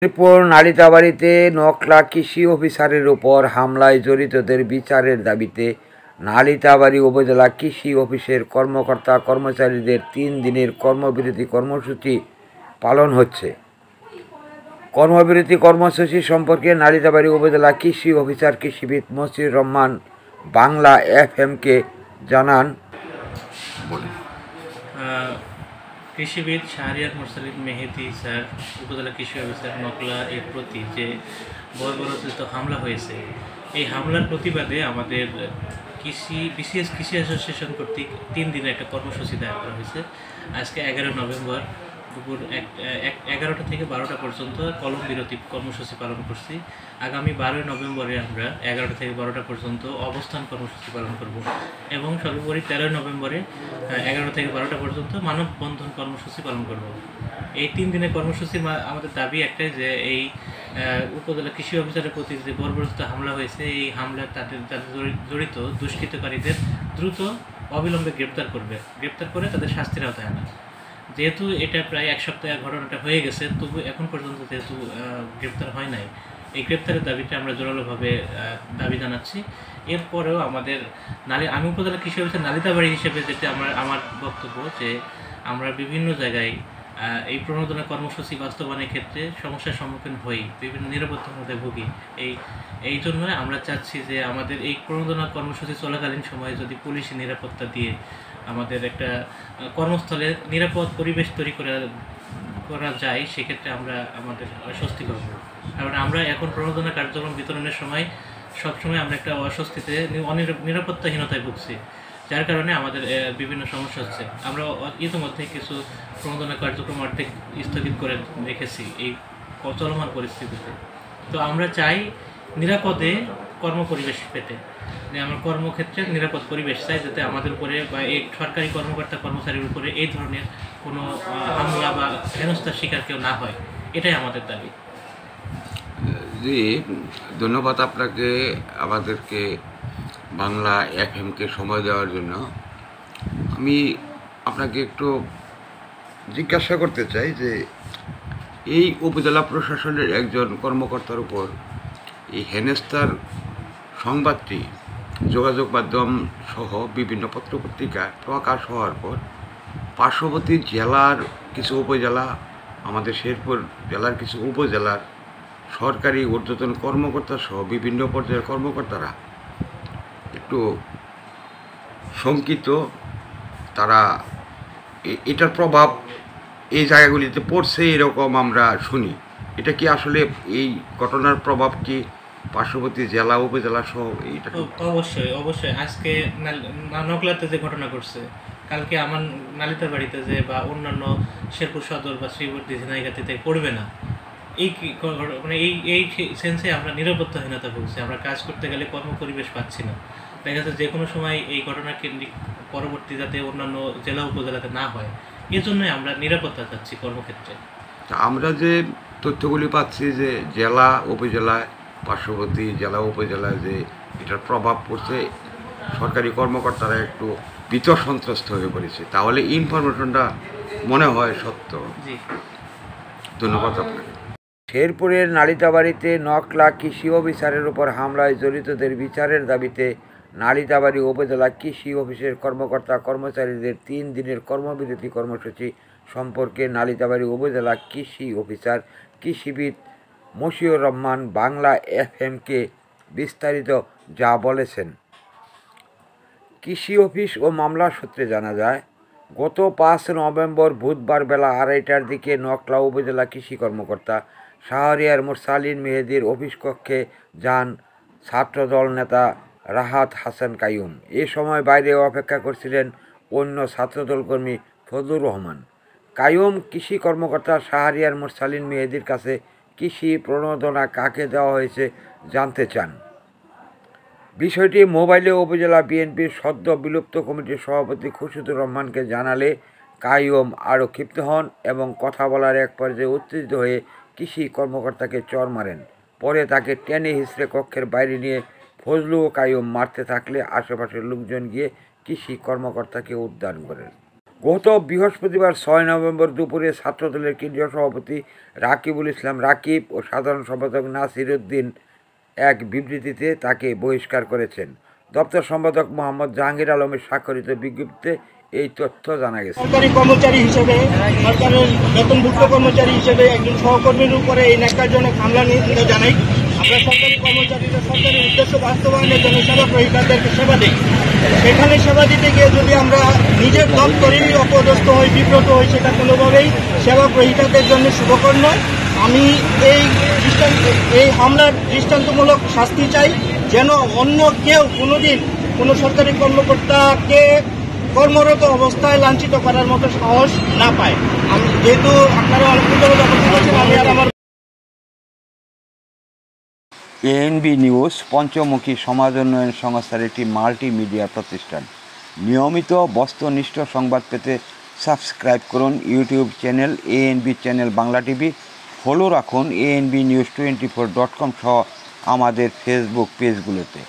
এরপর নালিতাবাড়ীতে নকলা কৃষি অফিসারের ওপর হামলায় জড়িতদের বিচারের দাবিতে নালিতাবাড়ী উপজেলা কৃষি অফিসের কর্মকর্তা কর্মচারীদের 3 দিনের কর্মবিরতি কর্মসূচি পালন হচ্ছে। কর্মবিরতি কর্মসূচি সম্পর্কে নালিতাবাড়ী উপজেলা কৃষি অফিসার কৃষিবিদ মশিউর রহমান বাংলা এফএমকে জানান। কৃষিবিদ শাহরিয়ার মুরসালিন মেহেদি স্যার উপজেলা কৃষি অফিসার নকলা এর প্রতি যে বর্বরোচিত হামলা হয়েছে, এই হামলার প্রতিবাদে আমাদের বিসিএস কৃষি অ্যাসোসিয়েশন কর্তৃক 3 দিনের একটা কর্মসূচি দায়ের করা হয়েছে। আজকে 11 নভেম্বর দুপুর 11টা থেকে 12টা পর্যন্ত কলম বিরতি কর্মসূচি পালন করছি। আগামী 12 নভেম্বরে আমরা 11টা থেকে 12টা পর্যন্ত অবস্থান কর্মসূচি পালন করব এবং সর্বোপরি 13 নভেম্বরে 11টা থেকে 12টা পর্যন্ত মানববন্ধন কর্মসূচি পালন করব। এই 3 দিনের কর্মসূচির আমাদের দাবি একটাই যে এই উপজেলা কৃষি অফিসারের প্রতি যে বর্বরোচিত হামলা হয়েছে, এই হামলার তাদের জড়িত দুষ্কৃতকারীদের দ্রুত অবিলম্বে গ্রেপ্তার করে তাদের শাস্তির আওতায় আনা। যেহেতু এটা প্রায় 1 সপ্তাহ ঘটনাটা হয়ে গেছে, তবু এখন পর্যন্ত যেহেতু গ্রেপ্তার হয় নাই, এই গ্রেপ্তারের দাবিটা আমরা জোরালোভাবে দাবি জানাচ্ছি। এরপরেও আমাদের আমি উপজেলা কৃষি অফিসার নালিতাবাড়ী হিসেবে যেটা আমার বক্তব্য যে আমরা বিভিন্ন জায়গায় এই প্রণোদনা কর্মসূচি বাস্তবায়নের ক্ষেত্রে সমস্যার সম্মুখীন হই, বিভিন্ন নিরাপত্তার ভুগি। এই জন্য আমরা চাচ্ছি যে আমাদের এই প্রণোদনা কর্মসূচি চলাকালীন সময়ে যদি পুলিশি নিরাপত্তা দিয়ে আমাদের একটা কর্মস্থলে নিরাপদ পরিবেশ তৈরি করা যায়, সেক্ষেত্রে আমরা আমাদের স্বস্তি পাব। কারণ আমরা এখন প্রণোদনা কার্যক্রম বিতরণের সময় সবসময় আমরা একটা অস্বস্তিতে নিরাপত্তাহীনতায় ভুগছি, যার কারণে আমাদের বিভিন্ন সমস্যা হচ্ছে। আমরা ইতিমধ্যে কিছু প্রণোদনা কার্যক্রম অর্ধেক স্থগিত করে রেখেছি এই চলমান পরিস্থিতিতে। তো আমরা চাই নিরাপদে কর্মপরিবেশ পেতে, যে আমার কর্মক্ষেত্রে নিরাপদ পরিবেশ চাই, যাতে আমাদের উপরে বা এই সরকারি কর্মকর্তা কর্মচারীর উপরে এই ধরনের কোনো হামলা বা হেনস্থার শিকার কেউ না হয়, এটাই আমাদের দাবি। জি, ধন্যবাদ আপনাকে আমাদেরকে বাংলা এফএমকে সময় দেওয়ার জন্য। আমি আপনাকে একটু জিজ্ঞাসা করতে চাই যে এই উপজেলা প্রশাসনের একজন কর্মকর্তার উপর এই হেনস্থার সংবাদটি যোগাযোগ মাধ্যম সহ বিভিন্ন পত্রপত্রিকায় প্রকাশ হওয়ার পর পার্শ্ববর্তী জেলার কিছু উপজেলা, আমাদের শেরপুর জেলার কিছু উপজেলার সরকারি ঊর্ধ্বতন কর্মকর্তা সহ বিভিন্ন পর্যায়ের কর্মকর্তারা একটু শঙ্কিত। তারা এটার প্রভাব এই জায়গাগুলিতে পড়ছে এরকম আমরা শুনি। এটা কি আসলে এই ঘটনার প্রভাব কি পার্শ্ববর্তী জেলা উপজেলা সহ এইটা? অবশ্যই আজকে নকলাতে যে ঘটনা ঘটছে, কালকে আমার নালিতাবাড়ীতে যে বা অন্যান্য শেরপুর সদর বা শ্রীবর্তী ঝিনাইগাতিতে পড়বে না। মানে এই সেন্সে আমরা নিরাপত্তাহীনতা ভুগছি। আমরা কাজ করতে গেলে কর্মপরিবেশ পাচ্ছি না। দেখা যাচ্ছে যে কোনো সময় এই ঘটনা কেন্দ্রিক পরবর্তী যাতে অন্যান্য জেলা উপজেলাতে না হয়, এজন্যই আমরা নিরাপত্তা চাচ্ছি কর্মক্ষেত্রে। আমরা যে তথ্যগুলি পাচ্ছি যে জেলা উপজেলায়, পার্শ্ববর্তী জেলা উপজেলায় যে এটার প্রভাব পড়ছে, সরকারি কর্মকর্তারা একটু ভীত সন্ত্রস্ত হয়ে পড়েছে, তাহলে ইনফরমেশনটা মনে হয় সত্য। জি, ধন্যবাদ আপনাকে। শেরপুরের নালিতাবাড়ীতে নকলা কৃষি অফিসারের উপর হামলায় জড়িতদের বিচারের দাবিতে নালিতাবাড়ী উপজেলা কৃষি অফিসের কর্মকর্তা কর্মচারীদের 3 দিনের কর্মবিরতি কর্মসূচি সম্পর্কে নালিতাবাড়ী উপজেলা কৃষি অফিসার কৃষিবিদ মশিউর রহমান বাংলা এফএমকে বিস্তারিত যা বলেছেন। কৃষি অফিস ও মামলা সূত্রে জানা যায়, গত 5 নভেম্বর বুধবার বেলা 2:30টার দিকে নকলা উপজেলা কৃষি কর্মকর্তা শাহরিয়ার মুরসালিন মেহেদির অফিস কক্ষে যান ছাত্রদল নেতা রাহাত হাসান কাইয়ুম। এ সময় বাইরে অপেক্ষা করছিলেন অন্য ছাত্রদল কর্মী ফজলুর রহমান। কাইয়ুম কৃষি কর্মকর্তা শাহরিয়ার মুরসালিন মেহেদির কাছে কৃষি প্রণোদনা কাকে দেওয়া হয়েছে জানতে চান। বিষয়টি মোবাইলে উপজেলা বিএনপির সদ্য বিলুপ্ত কমিটির সভাপতি খুরশিদুর রহমানকে জানালে কাইয়ুম আরও ক্ষিপ্ত হন এবং কথা বলার এক পর্যায়ে উত্তেজিত হয়ে কৃষি কর্মকর্তাকে চড় মারেন। পরে তাকে টেনে হিঁচড়ে কক্ষের বাইরে নিয়ে ফজলু ও কাইয়ুম মারতে থাকলে আশেপাশের লোকজন গিয়ে কৃষি কর্মকর্তাকে উদ্ধার করেন। গত বৃহস্পতিবার 6 নভেম্বর দুপুরে ছাত্রদলের কেন্দ্রীয় সভাপতি রাকিবুল ইসলাম রাকিব ও সাধারণ সম্পাদক নাসির উদ্দিন এক বিবৃতিতে তাকে বহিষ্কার করেছেন। দপ্তর সম্পাদক মোহাম্মদ জাহাঙ্গীর আলমের স্বাক্ষরিত বিজ্ঞপ্তিতে এই তথ্য জানা গেছে। সরকারি কর্মচারী হিসেবে, সরকারের বেতনভুক্ত কর্মচারী হিসেবে একজন সহকর্মীর উপরে এই ন্যাক্কারজনক হামলা নিন্দা জানাই। আমরা সরকারি কর্মচারীরা সরকারি উদ্দেশ্য বাস্তবায়নের জন্য সেবা গ্রহীতাদেরকে সেবা দিই। সেখানে সেবা দিতে গিয়ে যদি আমরা নিজের দপ্তরেই অপদস্থ হই, বিব্রত হই, সেটা কোনোভাবেই সেবা গ্রহীতাদের জন্য শুভকর নয়। আমি এই হামলার দৃষ্টান্তমূলক শাস্তি চাই, যেন অন্য কেউ কোনোদিন কোনো সরকারি কর্মকর্তাকে কর্মরত অবস্থায় লাঞ্ছিত করার মতো সাহস না পায়। আমি যেহেতু আপনারা অনেকক্ষণ বলেছেন, আমি আর আমার এএনবি নিউজ পঞ্চমুখী সমাজ উন্নয়ন সংস্থার একটি মাল্টিমিডিয়া প্রতিষ্ঠান। নিয়মিত বস্তুনিষ্ঠ সংবাদ পেতে সাবস্ক্রাইব করুন YouTube channel ANB channel Bangla TV, follow রাখুন ANBnews24.com সহ আমাদের ফেসবুক পেজগুলোতে।